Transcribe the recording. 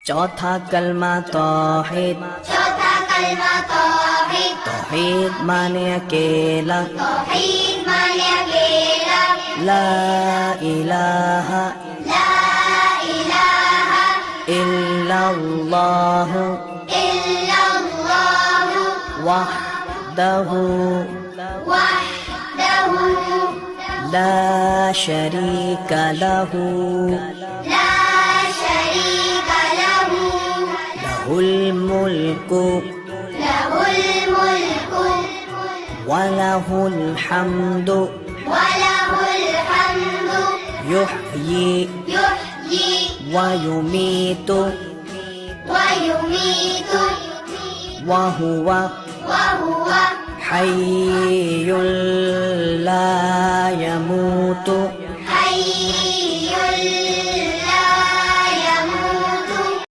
चौथा कलमा तौहीद। चौथा कलमा तौहीद। तौहीद माने अकेला। तौहीद माने अकेला। ला इलाहा। ला इलाहा इल्लल्लाह। इल्लल्लाह वहदहु वहदहु ला शरीका लहु ला शरीका लहु लहुल मुल्कु लहुल मुल्कु वलहुल हम्दु वलहुल हम्दु युहयी युहयी वयुमीतु वयुमीतु वहुव वहुव हय्युल ला यमूतु